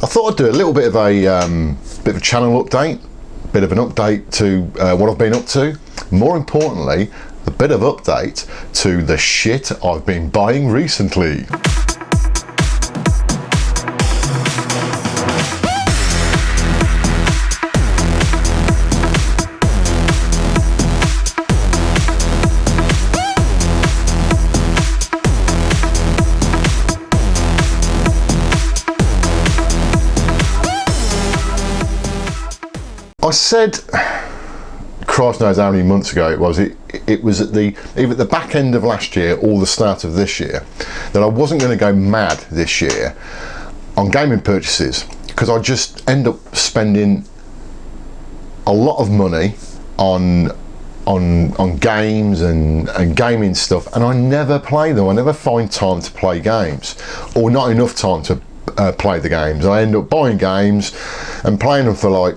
I thought I'd do a little bit of a channel update, bit of an update to what I've been up to. More importantly, a bit of update to the shit I've been buying recently. I said, Christ knows how many months ago it was, it was at either the back end of last year or the start of this year, that I wasn't going to go mad this year on gaming purchases, because I just end up spending a lot of money on games and gaming stuff, and I never play them. I never find time to play games, or not enough time to play the games. I end up buying games and playing them for like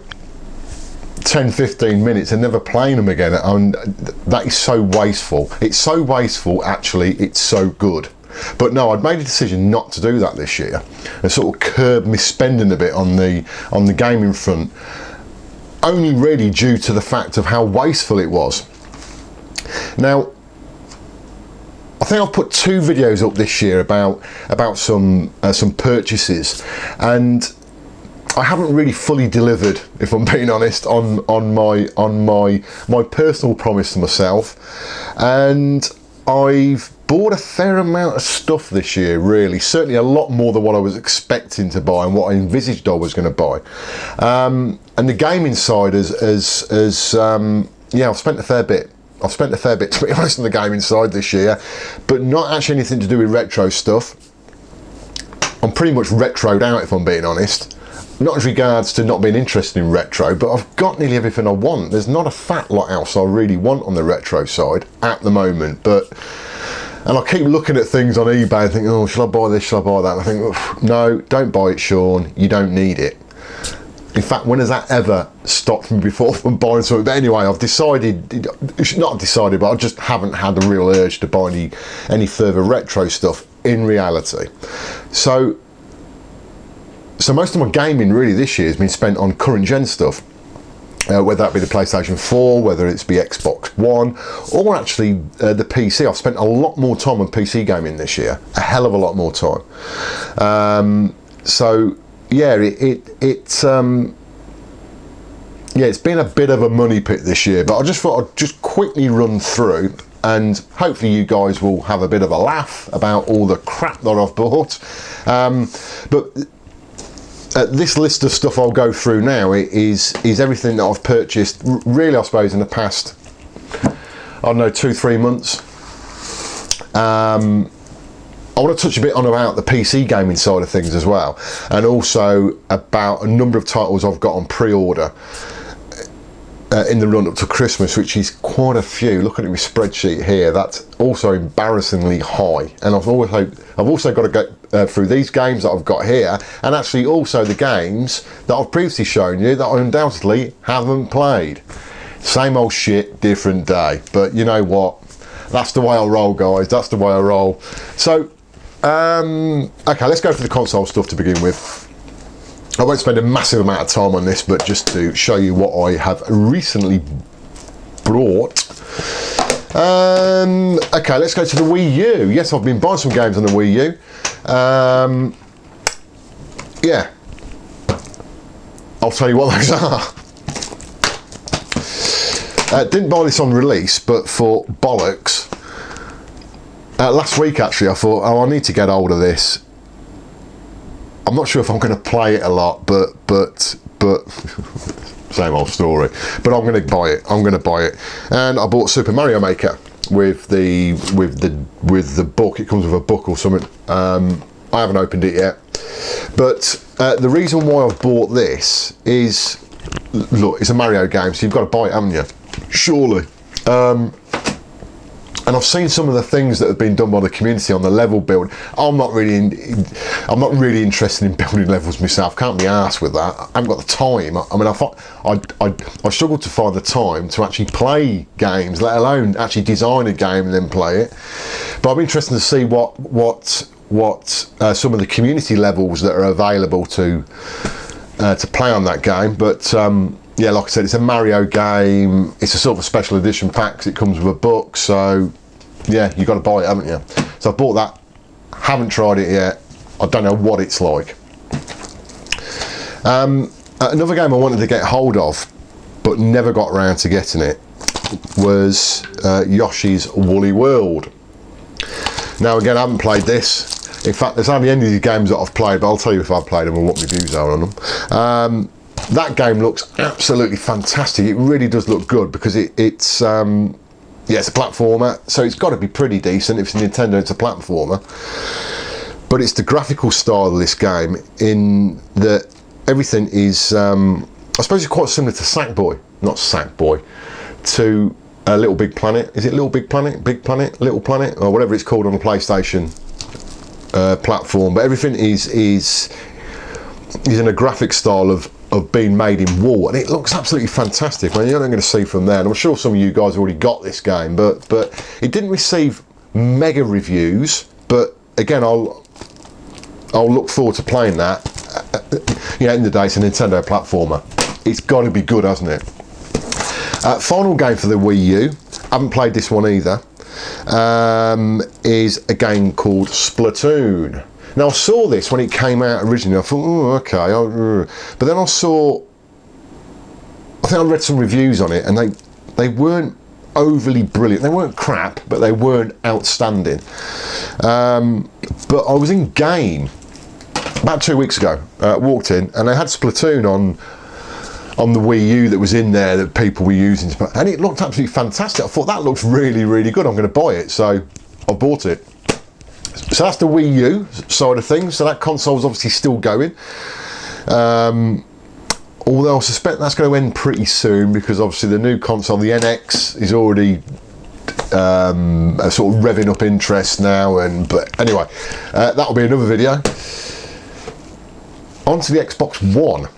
10-15 minutes and never playing them again, and that is so wasteful. It's so wasteful, actually. It's so good. But no, I'd made a decision not to do that this year and sort of curb my spending a bit on the gaming front, only really due to the fact of how wasteful it was. Now, I think I've put 2 videos up this year about some purchases, and I haven't really fully delivered, if I'm being honest, on my personal promise to myself, and I've bought a fair amount of stuff this year, really. Certainly a lot more than what I was expecting to buy and what I envisaged I was going to buy. And the gaming side yeah, I've spent a fair bit. I've spent a fair bit, to be honest, on the gaming side this year, but not actually anything to do with retro stuff. I'm pretty much retroed out, if I'm being honest. Not as regards to not being interested in retro, but I've got nearly everything I want. There's not a fat lot else I really want on the retro side at the moment, and I keep looking at things on eBay and think, oh, shall I buy this, shall I buy that? And I think, no, don't buy it, Sean, you don't need it. In fact, when has that ever stopped me before from buying something? But anyway, I've decided, not decided, but I just haven't had the real urge to buy any further retro stuff in reality. So most of my gaming really this year has been spent on current gen stuff, whether that be the PlayStation 4, whether it's be Xbox One, or actually the PC. I've spent a lot more time on PC gaming this year, a hell of a lot more time. So yeah, it's been a bit of a money pit this year, but I just thought I'd just quickly run through, and hopefully you guys will have a bit of a laugh about all the crap that I've bought. But this list of stuff I'll go through now is everything that I've purchased, really, I suppose, in the past, I don't know, 2-3 months. I want to touch a bit on about the PC gaming side of things as well, and also about a number of titles I've got on pre-order in the run up to Christmas, which is quite a few. Looking at my spreadsheet here, that's also embarrassingly high, and I've also got to go through these games that I've got here, and actually also the games that I've previously shown you that I undoubtedly haven't played. Same old shit, different day, but you know what, that's the way I roll, guys, that's the way I roll. So okay, let's go for the console stuff to begin with. I won't spend a massive amount of time on this, but just to show you what I have recently brought. Okay, let's go to the Wii U. Yes, I've been buying some games on the Wii U. Yeah, I'll tell you what those are. Didn't buy this on release, but for bollocks. Last week, actually, I thought, oh, I need to get hold of this. I'm not sure if I'm going to play it a lot, but same old story. But I'm going to buy it. I'm going to buy it, and I bought Super Mario Maker with the book. It comes with a book or something. I haven't opened it yet, but the reason why I've bought this is, look, it's a Mario game, so you've got to buy it, haven't you? Surely. And I've seen some of the things that have been done by the community on the level build. I'm not really interested in building levels myself. Can't be arsed with that. I haven't got the time. I mean, I struggle to find the time to actually play games, let alone actually design a game and then play it. But I'm interested to see what some of the community levels that are available to play on that game. But yeah, like I said, it's a Mario game. It's a sort of a special edition pack 'cause it comes with a book. So yeah, you got to buy it, haven't you? So I bought that. Haven't tried it yet. I don't know what it's like. Another game I wanted to get hold of, but never got around to getting it, was Yoshi's Woolly World. Now again, I haven't played this. In fact, there's only any of these games that I've played, but I'll tell you if I've played them and what my views are on them. That game looks absolutely fantastic. It really does look good because it's a platformer, so it's got to be pretty decent. If it's Nintendo, it's a platformer. But it's the graphical style of this game in that everything is, I suppose it's quite similar to Sackboy, not Sackboy, to Little Big Planet. Is it Little Big Planet? Big Planet? Little Planet? Or whatever it's called on the PlayStation platform. But everything is in a graphic style of being made in wool, and it looks absolutely fantastic. I mean, you're not going to see from there, and I'm sure some of you guys already got this game, but it didn't receive mega reviews. But again, I'll look forward to playing that. You know, in the day, it's a Nintendo platformer. It's got to be good, hasn't it? Final game for the Wii U. Haven't played this one either. Is a game called Splatoon. Now I saw this when it came out originally. I thought, oh, okay. But then I think I read some reviews on it, and they weren't overly brilliant. They weren't crap, but they weren't outstanding. But I was in game about 2 weeks ago. Walked in, and they had Splatoon on the Wii U that was in there that people were using, and it looked absolutely fantastic. I thought that looks really, really good. I'm going to buy it, so I bought it. So that's the Wii U side of things. So that console's obviously still going. Although I suspect that's going to end pretty soon because obviously the new console, the NX, is already sort of revving up interest now. But anyway, that'll be another video. On to the Xbox One.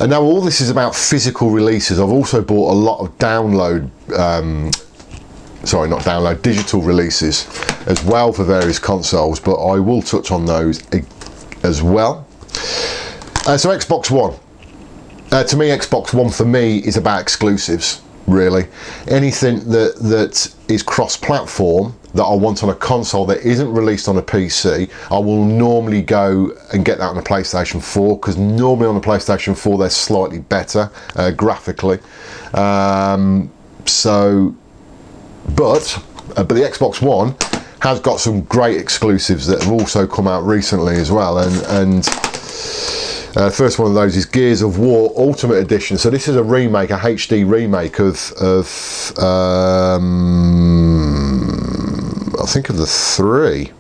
And now all this is about physical releases. I've also bought a lot of digital releases as well for various consoles, but I will touch on those as well. So Xbox One. To me, Xbox One for me is about exclusives, really. Anything that is cross-platform that I want on a console that isn't released on a PC, I will normally go and get that on a PlayStation 4, because normally on the PlayStation 4 they're slightly better graphically. But the Xbox One has got some great exclusives that have also come out recently as well, and first one of those is Gears of War Ultimate Edition. So this is a remake, a HD remake of I think of the three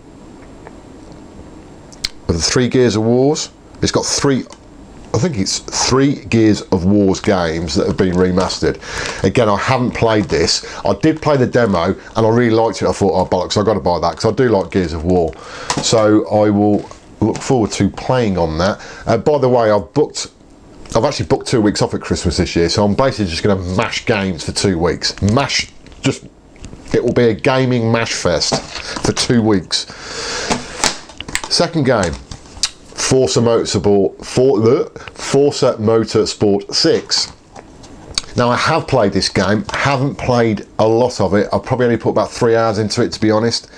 Gears of Wars. It's got three Gears of Wars games that have been remastered. Again, I haven't played this. I did play the demo and I really liked it. I thought, oh bollocks, I've got to buy that because I do like Gears of War. So I will look forward to playing on that. By the way, I've actually booked 2 weeks off at Christmas this year, so I'm basically just going to mash games for 2 weeks. It will be a gaming mash fest for 2 weeks. Second game, Forza Motorsport 6. Now I have played this game, haven't played a lot of it. I've probably only put about 3 hours into it, to be honest.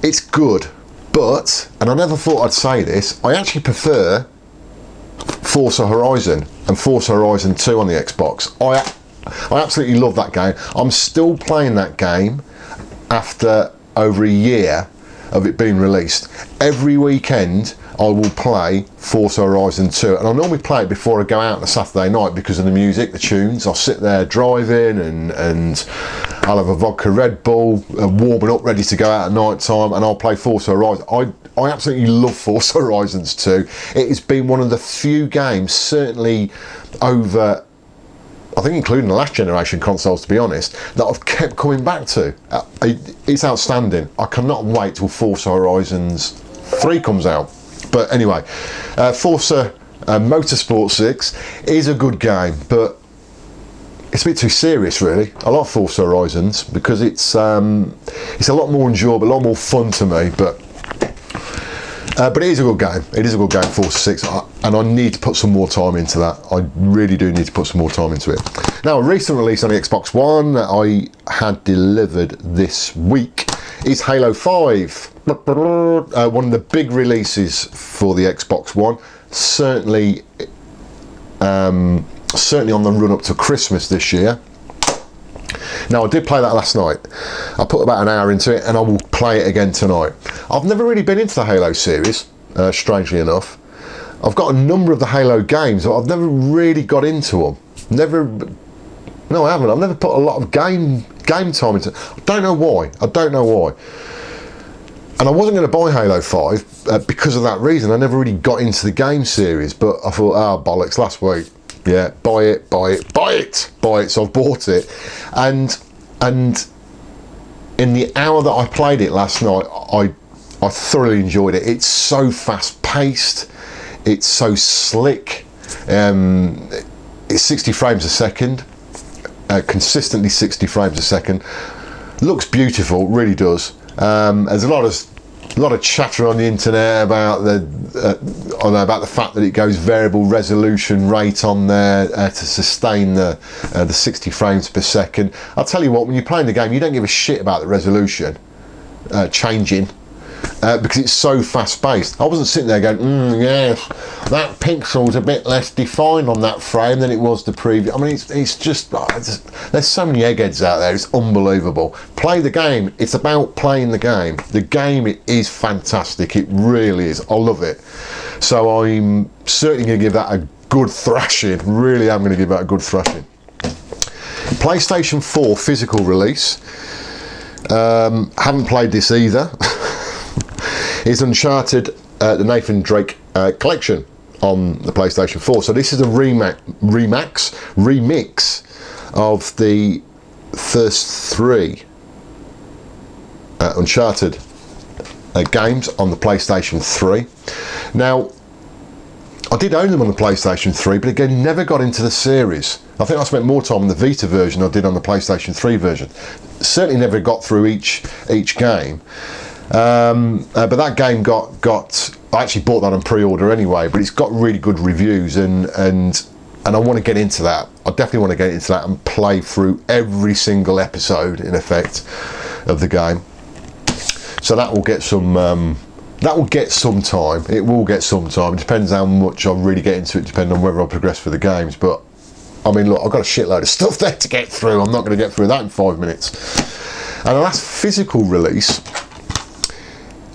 It's good, but, and I never thought I'd say this, I actually prefer Forza Horizon and Forza Horizon 2 on the Xbox. I absolutely love that game. I'm still playing that game after over a year of it being released. Every weekend I will play Forza Horizon 2, and I normally play it before I go out on a Saturday night because of the music, the tunes. I'll sit there driving and I'll have a vodka Red Bull, warming up, ready to go out at night time, and I'll play Forza Horizon. I absolutely love Forza Horizons 2. It has been one of the few games, certainly over I think including the last generation consoles, to be honest, that I've kept coming back to. It's outstanding. I cannot wait till Forza Horizons 3 comes out. But anyway, Forza Motorsport 6 is a good game, but it's a bit too serious, really. I like Forza Horizons because it's a lot more enjoyable, a lot more fun to me, but it is a good game. It is a good game, Forza 6, and I need to put some more time into that. I really do need to put some more time into it. Now, a recent release on the Xbox One that I had delivered this week is Halo 5. One of the big releases for the Xbox One. Certainly on the run up to Christmas this year. Now, I did play that last night. I put about an hour into it, and I will play it again tonight. I've never really been into the Halo series, strangely enough. I've got a number of the Halo games, but I've never really got into them. No, I haven't. I've never put a lot of game time into it. I don't know why. And I wasn't going to buy Halo 5 because of that reason. I never really got into the game series, but I thought, bollocks, last week. Yeah, buy it. So I've bought it, and in the hour that I played it last night, I thoroughly enjoyed it. It's so fast paced, it's so slick. It's 60 frames a second, consistently 60 frames a second. Looks beautiful, really does. There's a lot of chatter on the internet about the fact that it goes variable resolution rate on there to sustain the 60 frames per second. I'll tell you what, when you're playing the game, you don't give a shit about the resolution changing because it's so fast paced. I wasn't sitting there going, yes, that pixel's a bit less defined on that frame than it was the previous. I mean, it's just there's so many eggheads out there. It's unbelievable. Play the game. It's about playing the game. The game, it is fantastic. It really is. I love it. So I'm certainly going to give that a good thrashing. Really am going to give that a good thrashing. PlayStation 4 physical release. Haven't played this either. It's Uncharted, the Nathan Drake collection on the PlayStation 4. So this is a remix of the first 3 Uncharted games on the PlayStation 3. Now, I did own them on the PlayStation 3, but again, never got into the series. I think I spent more time on the Vita version than I did on the PlayStation 3 version. Certainly never got through each game. But that game I actually bought that on pre-order anyway, but it's got really good reviews, and I want to get into that. I definitely want to get into that and play through every single episode, in effect, of the game. So that will get some time. It will get some time. It depends how much I really get into it, depending on whether I progress for the games. But I mean, look, I've got a shitload of stuff there to get through. I'm not going to get through that in 5 minutes. And the last physical release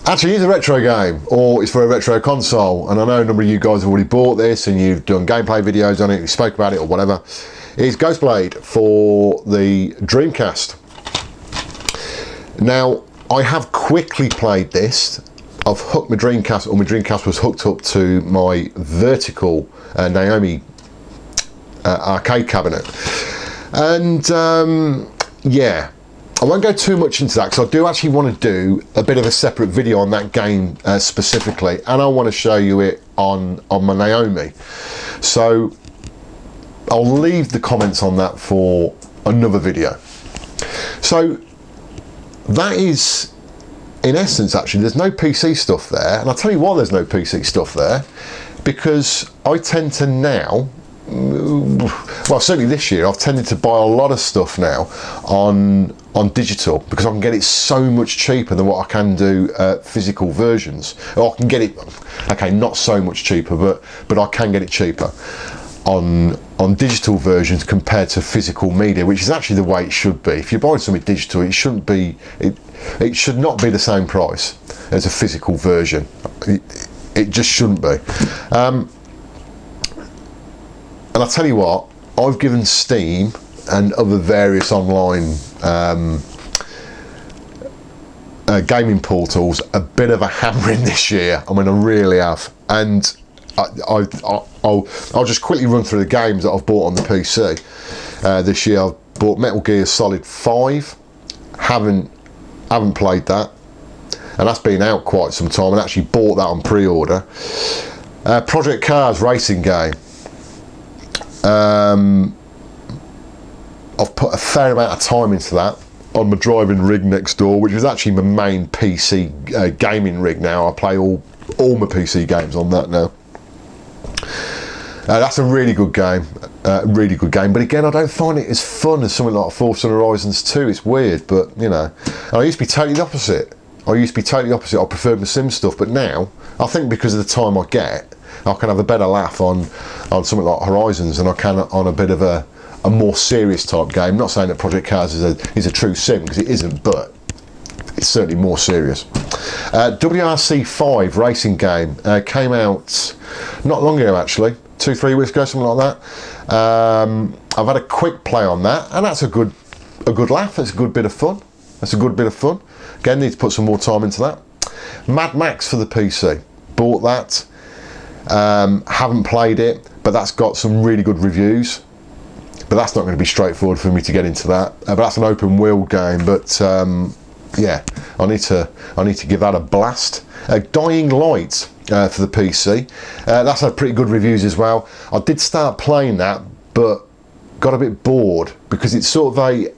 actually is a retro game, or it's for a retro console, and I know a number of you guys have already bought this and you've done gameplay videos on it, you spoke about it or whatever. It's Ghostblade for the Dreamcast. Now, I have quickly played this. I've hooked my Dreamcast, or my Dreamcast was hooked up to my vertical Naomi arcade cabinet, and yeah, I won't go too much into that because I do actually want to do a bit of a separate video on that game specifically, and I want to show you it on my Naomi. So I'll leave the comments on that for another video. So that is, in essence, actually, there's no PC stuff there, and I'll tell you why there's no PC stuff there, because I tend to now, well, certainly this year, I've tended to buy a lot of stuff now on digital, because I can get it so much cheaper than what I can do physical versions. Or I can get it, okay, not so much cheaper, but I can get it cheaper on digital versions compared to physical media, which is actually the way it should be. If you're buying something digital, it shouldn't be, it should not be the same price as a physical version. It just shouldn't be. And I'll tell you what, I've given Steam and other various online gaming portals a bit of a hammering this year. I mean, I really have. And I'll just quickly run through the games that I've bought on the PC. this year. I've bought Metal Gear Solid 5. Haven't played that, and that's been out quite some time, and actually bought that on pre-order. Project Cars racing game. I've put a fair amount of time into that on my driving rig next door, which is actually my main PC gaming rig now. I play all my PC games on that now. That's a really good game, but again, I don't find it as fun as something like Forza Horizons 2. It's weird, but you know, I used to be totally the opposite. I preferred the sim stuff, but now I think because of the time I get, I can have a better laugh on something like Horizons than I can on a bit of a more serious type game. Not saying that Project Cars is a true sim, because it isn't, but it's certainly more serious. WRC5 racing game came out not long ago, actually, 2-3 weeks ago, something like that. I've had a quick play on that, and that's a good laugh. It's a good bit of fun. Again, need to put some more time into that. Mad Max for the PC. Bought that. Haven't played it, but that's got some really good reviews. But that's not going to be straightforward for me to get into that. But that's an open world game. But yeah, I need to give that a blast. Dying Light for the PC. That's had pretty good reviews as well. I did start playing that, but got a bit bored because it's sort of I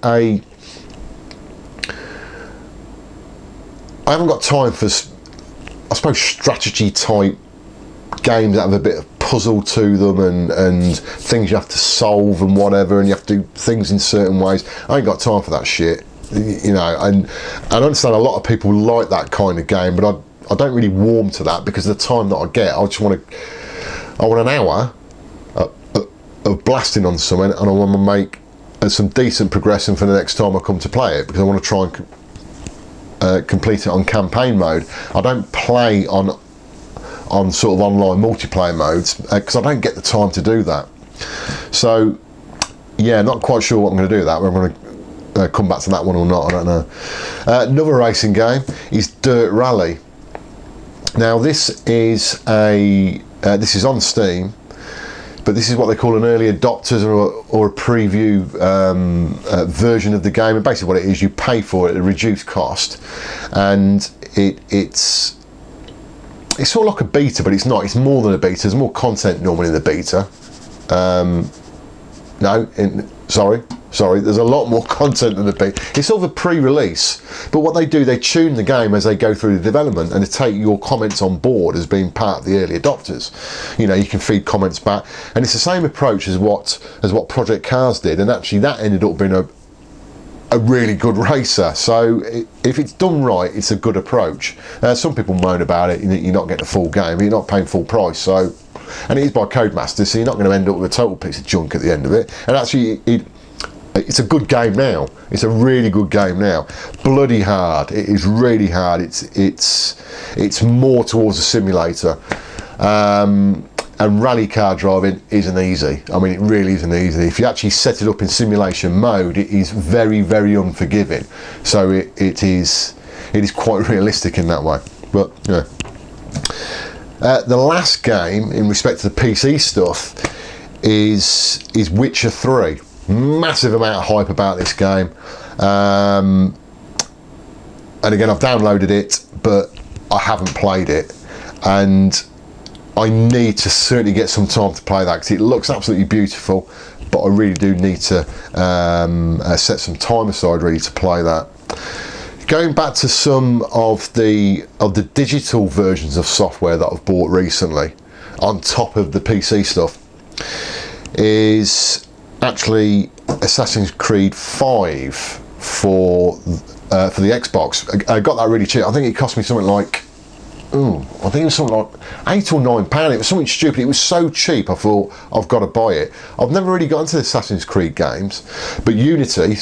haven't got time for, I suppose, strategy type games that have a bit of puzzle to them and things you have to solve and whatever, and you have to do things in certain ways. I ain't got time for that shit, you know. And I understand a lot of people like that kind of game, but I don't really warm to that because of the time that I get. I want an hour of blasting on something, and I want to make some decent progression for the next time I come to play it, because I want to try and complete it on campaign mode. I don't play on sort of online multiplayer modes because I don't get the time to do that. So yeah, not quite sure what I'm going to do with that. Whether I'm going to come back to that one or not, I don't know. Another racing game is Dirt Rally. Now this is on Steam, but this is what they call an early adopters or a preview version of the game. And basically what it is, you pay for it at a reduced cost, and it's sort of like a beta, but it's not. It's more than a beta. There's more content normally in the beta. Sorry, there's a lot more content than the beta. It's sort of a pre-release, but what they do, they tune the game as they go through the development, and they take your comments on board as being part of the early adopters. You know, you can feed comments back, and it's the same approach as what Project Cars did, and actually that ended up being a really good racer. So if it's done right, it's a good approach. Some people moan about it, you're not getting a full game, but you're not paying full price. So, and it is by Codemasters, so you're not going to end up with a total piece of junk at the end of it. And actually, it's a good game now. It's a really good game now. Bloody hard. It is really hard. It's more towards a simulator. And rally car driving isn't easy. I mean, it really isn't easy. If you actually set it up in simulation mode, it is very, very unforgiving. So it is quite realistic in that way. But yeah. The last game in respect to the PC stuff is Witcher 3. Massive amount of hype about this game. And again, I've downloaded it, but I haven't played it. And I need to certainly get some time to play that, because it looks absolutely beautiful, but I really do need to set some time aside really to play that. Going back to some of the digital versions of software that I've bought recently on top of the PC stuff is actually Assassin's Creed 5 for the Xbox. I got that really cheap. I think it cost me something like, I think it was something like £8 or £9. It was something stupid. It was so cheap, I thought, I've got to buy it. I've never really got into the Assassin's Creed games, but Unity,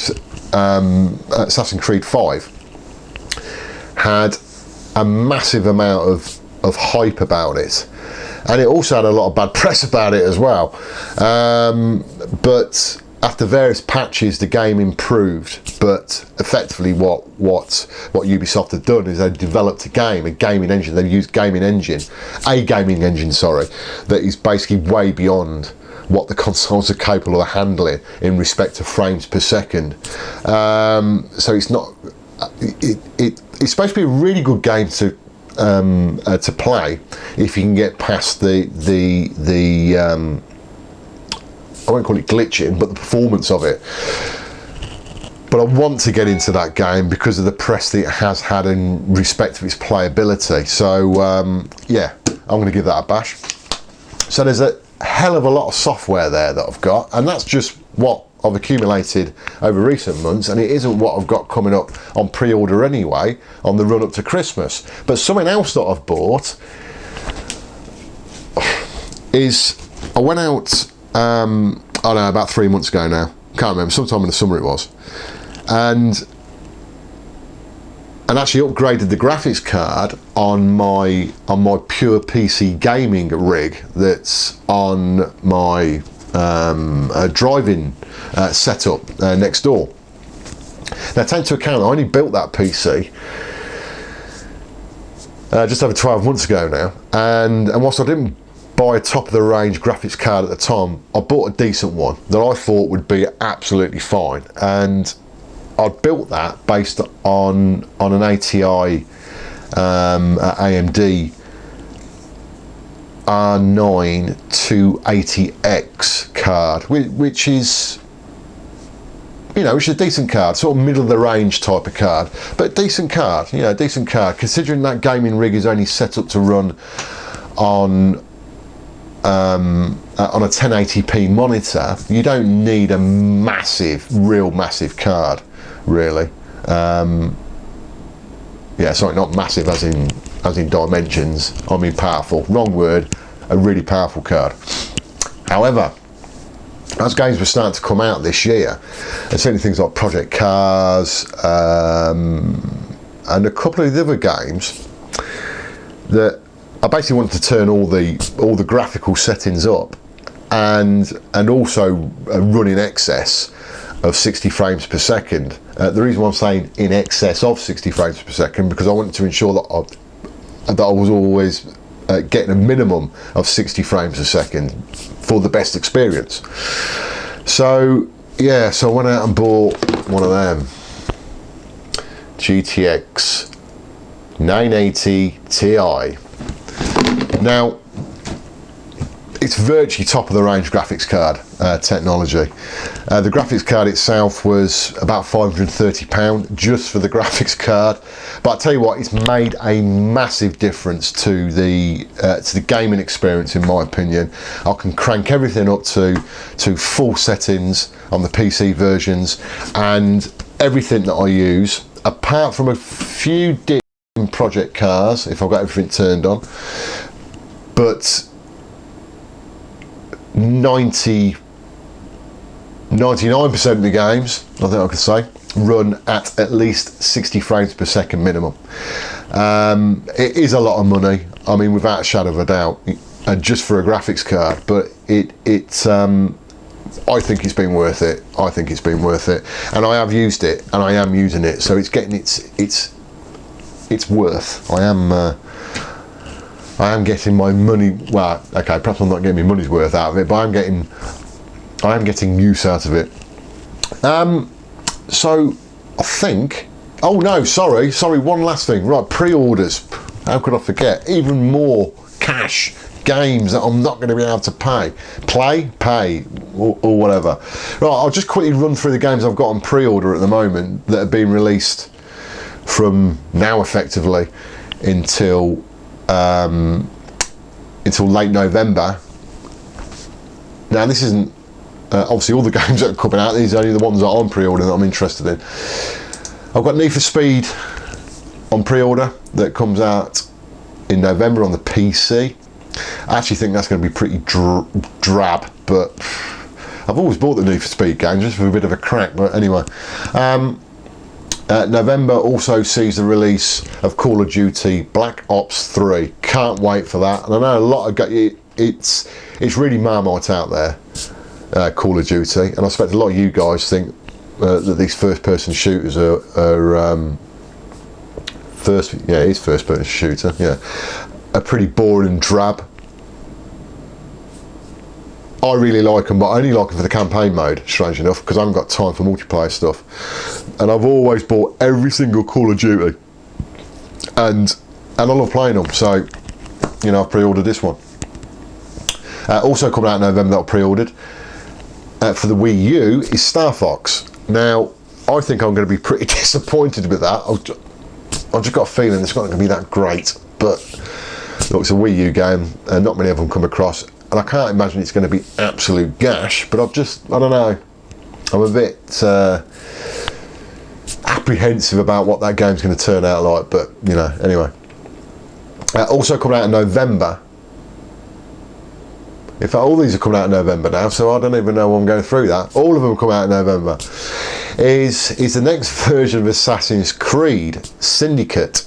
Assassin's Creed 5, had a massive amount of hype about it. And it also had a lot of bad press about it as well. But after various patches, the game improved. But effectively, what Ubisoft had done is they developed a gaming engine. They've used a gaming engine, sorry, that is basically way beyond what the consoles are capable of handling in respect to frames per second. So it's not. It's supposed to be a really good game to play if you can get past the I won't call it glitching, but the performance of it. But I want to get into that game because of the press that it has had in respect to its playability. So yeah, I'm going to give that a bash. So there's a hell of a lot of software there that I've got, and that's just what I've accumulated over recent months, and it isn't what I've got coming up on pre-order anyway on the run up to Christmas. But something else that I've bought is, I went out I don't know, about 3 months ago now, can't remember, sometime in the summer it was, and actually upgraded the graphics card on my pure PC gaming rig that's on my driving setup next door. Now take into account I only built that PC just over 12 months ago now, and whilst I didn't buy a top of the range graphics card at the time, I bought a decent one that I thought would be absolutely fine, and I built that based on an ATI AMD R9 280X card, which is, you know, which is a decent card, sort of middle of the range type of card, but decent card, you know, decent card considering that gaming rig is only set up to run on a 1080p monitor. You don't need a real massive card, really. Yeah, sorry, not massive as in dimensions. I mean powerful. Wrong word. A really powerful card. However, as games were starting to come out this year, and certainly things like Project Cars and a couple of the other games, that I basically wanted to turn all the graphical settings up and also run in excess of 60 frames per second. The reason why I'm saying in excess of 60 frames per second, because I wanted to ensure that I was always getting a minimum of 60 frames a second for the best experience. So yeah, so I went out and bought one of them, GTX 980 Ti. Now, it's virtually top of the range graphics card technology. The graphics card itself was about £530 just for the graphics card, but I tell you what, it's made a massive difference to the gaming experience, in my opinion. I can crank everything up to full settings on the PC versions, and everything that I use, apart from a few dips in Project Cars, if I've got everything turned on, but 99% of the games, I think I could say, run at least 60 frames per second minimum. It is a lot of money, I mean, without a shadow of a doubt, just for a graphics card, but I think it's been worth it. I think it's been worth it, and I have used it, and I am using it, so it's getting its worth. I am getting my money. Well, okay, perhaps I'm not getting my money's worth out of it, but I am getting use out of it. So I think. Oh no, sorry. One last thing. Right, pre-orders. How could I forget? Even more cash games that I'm not going to be able to pay, or whatever. Right, I'll just quickly run through the games I've got on pre-order at the moment that have been released from now effectively until late November. Now this isn't obviously all the games that are coming out, these are only the ones that I'm pre-ordering that I'm interested in. I've got Need for Speed on pre-order that comes out in November on the PC. I actually think that's going to be pretty drab, but I've always bought the Need for Speed games just for a bit of a crack, but anyway. November also sees the release of Call of Duty Black Ops 3. Can't wait for that. And I know a lot of it's really Marmite out there, Call of Duty, and I expect a lot of you guys think that these first-person shooters are first-person shooter, yeah, are pretty boring and drab. I really like them, but I only like them for the campaign mode, strange enough, because I haven't got time for multiplayer stuff. And I've always bought every single Call of Duty, and I love playing them, so, you know, I've pre-ordered this one. Also coming out in November that I pre-ordered for the Wii U is Star Fox. Now, I think I'm going to be pretty disappointed with that. I've just got a feeling it's not going to be that great, but look, it's a Wii U game, and not many of them come across, and I can't imagine it's going to be absolute gash, but I don't know, I'm a bit apprehensive about what that game's going to turn out like, but, you know, anyway. Also coming out in November, in fact, all these are coming out in November now, so I don't even know why I'm going through that. All of them come out in November. Is the next version of Assassin's Creed Syndicate.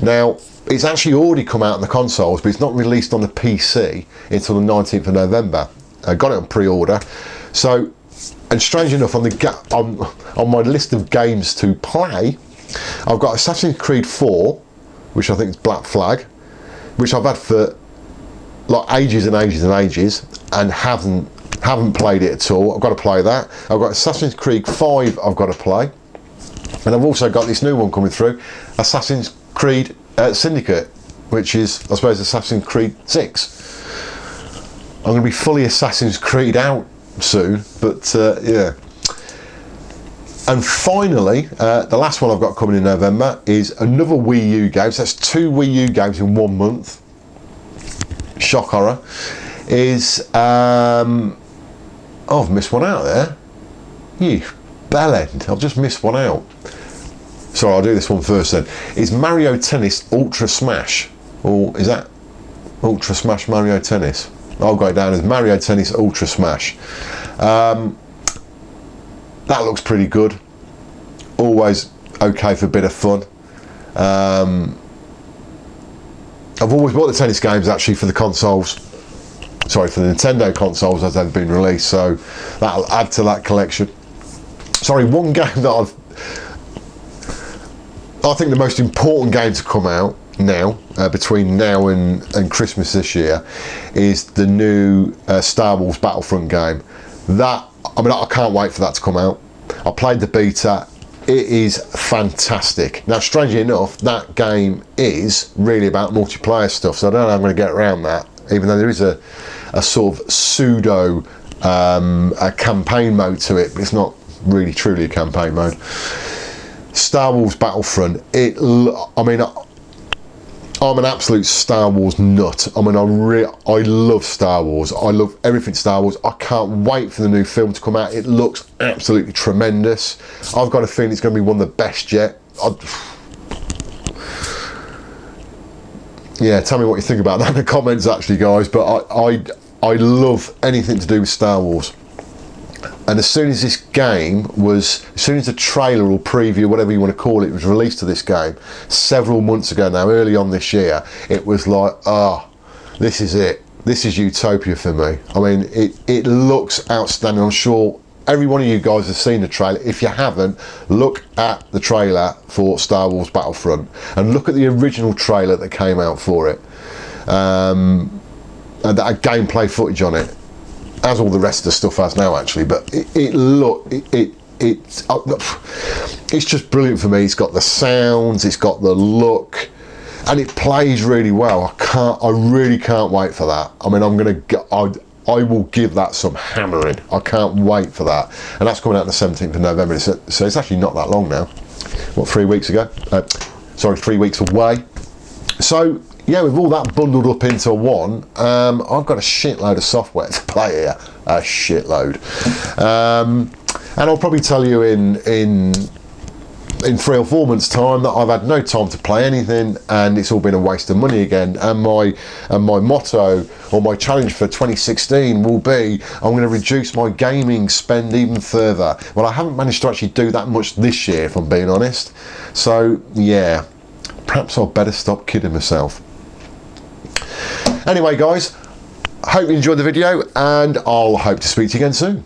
Now, it's actually already come out on the consoles, but it's not released on the PC until the 19th of November. I got it on pre-order. So, and strange enough, on my list of games to play, I've got Assassin's Creed 4, which I think is Black Flag, which I've had for like ages and ages and ages, and haven't played it at all. I've got to play that. I've got Assassin's Creed 5 I've got to play, and I've also got this new one coming through, Assassin's Creed Syndicate, which is, I suppose, Assassin's Creed 6. I'm going to be fully Assassin's Creed out soon, but yeah. And finally, the last one I've got coming in November is another Wii U game. So that's 2 Wii U games in 1 month. Shock horror. Is oh, I've missed one out there. You bellend, I've just missed one out. Sorry, I'll do this one first then. Is Mario Tennis Ultra Smash, or is that Ultra Smash Mario Tennis? I've got it down as Mario Tennis Ultra Smash. That looks pretty good. Always okay for a bit of fun. I've always bought the tennis games actually for the consoles. Sorry, for the Nintendo consoles as they've been released, so that'll add to that collection. Sorry, one game that I think the most important game to come out now, between now and Christmas this year, is the new Star Wars Battlefront game. That, I mean, I can't wait for that to come out. I played the beta. It is fantastic. Now, strangely enough, that game is really about multiplayer stuff, so I don't know how I'm going to get around that, even though there is a sort of pseudo a campaign mode to it, but it's not really truly a campaign mode. Star Wars Battlefront, I mean, I'm an absolute Star Wars nut. I mean, I love Star Wars. I love everything Star Wars. I can't wait for the new film to come out. It looks absolutely tremendous. I've got a feeling it's going to be one of the best yet. Yeah, tell me what you think about that in the comments, actually, guys. But I love anything to do with Star Wars. And as soon as this game was, as soon as the trailer or preview, whatever you want to call it, was released to this game several months ago now, early on this year, it was like, this is it. This is utopia for me. I mean, it looks outstanding. I'm sure every one of you guys has seen the trailer. If you haven't, look at the trailer for Star Wars Battlefront and look at the original trailer that came out for it. And that gameplay footage on it, as all the rest of the stuff has now, actually, but it's just brilliant for me. It's got the sounds, it's got the look, and it plays really well. I really can't wait for that. I mean, I will give that some hammering. I can't wait for that, and that's coming out on the 17th of November. So it's actually not that long now. What, 3 weeks ago? Sorry, 3 weeks away. So yeah, with all that bundled up into one, I've got a shitload of software to play here, a shitload. And I'll probably tell you in 3 or 4 months' time that I've had no time to play anything, and it's all been a waste of money again. And my motto, or my challenge for 2016 will be, I'm going to reduce my gaming spend even further. Well, I haven't managed to actually do that much this year, if I'm being honest. So yeah, perhaps I'd better stop kidding myself. Anyway, guys, hope you enjoyed the video, and I'll hope to speak to you again soon.